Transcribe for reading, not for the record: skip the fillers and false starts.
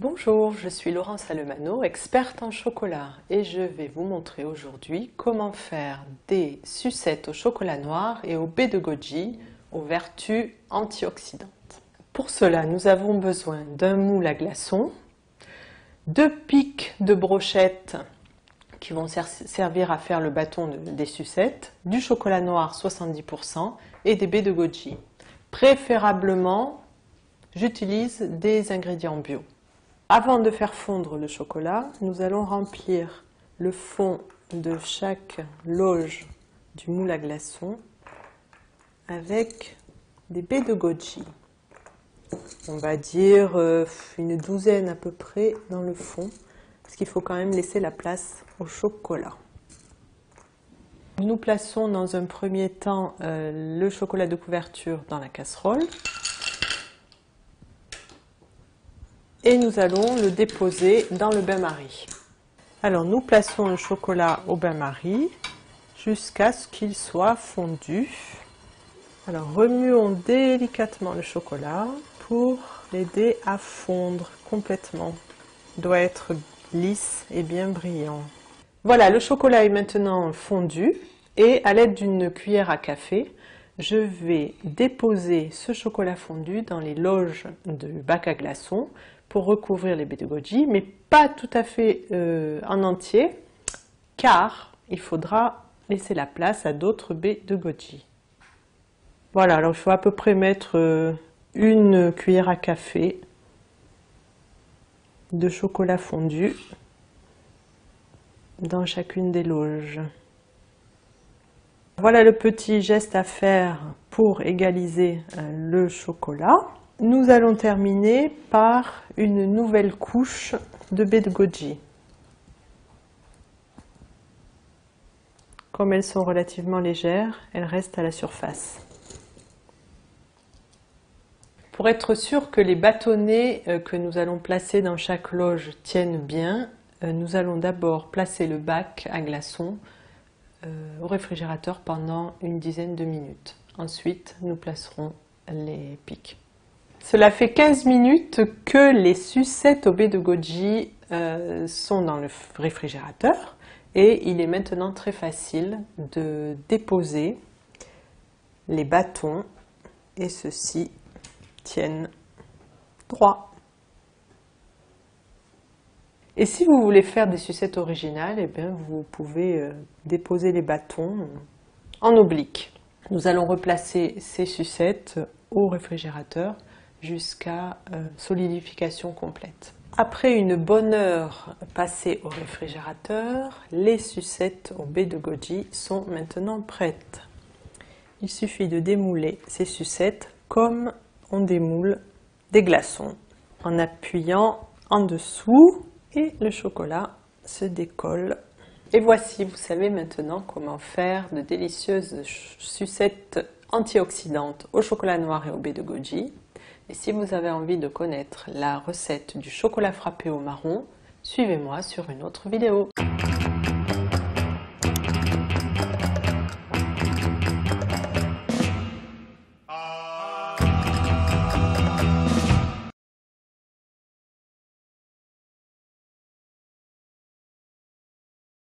Bonjour, je suis Laurence Alemano, experte en chocolat et je vais vous montrer aujourd'hui comment faire des sucettes au chocolat noir et au baie de goji aux vertus antioxydantes. Pour cela, nous avons besoin d'un moule à glaçons, 2 pics de brochette qui vont servir à faire le bâton des sucettes, du chocolat noir 70% et des baies de goji. Préférablement, j'utilise des ingrédients bio. Avant de faire fondre le chocolat, nous allons remplir le fond de chaque loge du moule à glaçons avec des baies de goji. On va dire une douzaine à peu près dans le fond, parce qu'il faut quand même laisser la place au chocolat. Nous plaçons dans un premier temps le chocolat de couverture dans la casserole. Et nous allons le déposer dans le bain-marie. Alors nous plaçons le chocolat au bain-marie jusqu'à ce qu'il soit fondu. Alors remuons délicatement le chocolat pour l'aider à fondre complètement. Il doit être lisse et bien brillant. Voilà, le chocolat est maintenant fondu et à l'aide d'une cuillère à café, je vais déposer ce chocolat fondu dans les loges de bac à glaçons pour recouvrir les baies de goji, mais pas tout à fait en entier, car il faudra laisser la place à d'autres baies de goji. Voilà, alors il faut à peu près mettre une cuillère à café de chocolat fondu dans chacune des loges. Voilà le petit geste à faire pour égaliser le chocolat. Nous allons terminer par une nouvelle couche de baies de goji. Comme elles sont relativement légères, elles restent à la surface. Pour être sûr que les bâtonnets que nous allons placer dans chaque loge tiennent bien, nous allons d'abord placer le bac à glaçons au réfrigérateur pendant une dizaine de minutes. Ensuite, nous placerons les pics. Cela fait 15 minutes que les sucettes au baie de goji sont dans le réfrigérateur et il est maintenant très facile de déposer les bâtons et ceux-ci tiennent droit. Et si vous voulez faire des sucettes originales, eh bien vous pouvez déposer les bâtons en oblique. Nous allons replacer ces sucettes au réfrigérateur jusqu'à solidification complète. Après une bonne heure passée au réfrigérateur, les sucettes au baie de goji sont maintenant prêtes. Il suffit de démouler ces sucettes comme on démoule des glaçons, en appuyant en dessous et le chocolat se décolle. Et voici, vous savez maintenant comment faire de délicieuses sucettes antioxydantes au chocolat noir et au baie de goji. Et si vous avez envie de connaître la recette du chocolat frappé au marron, suivez-moi sur une autre vidéo.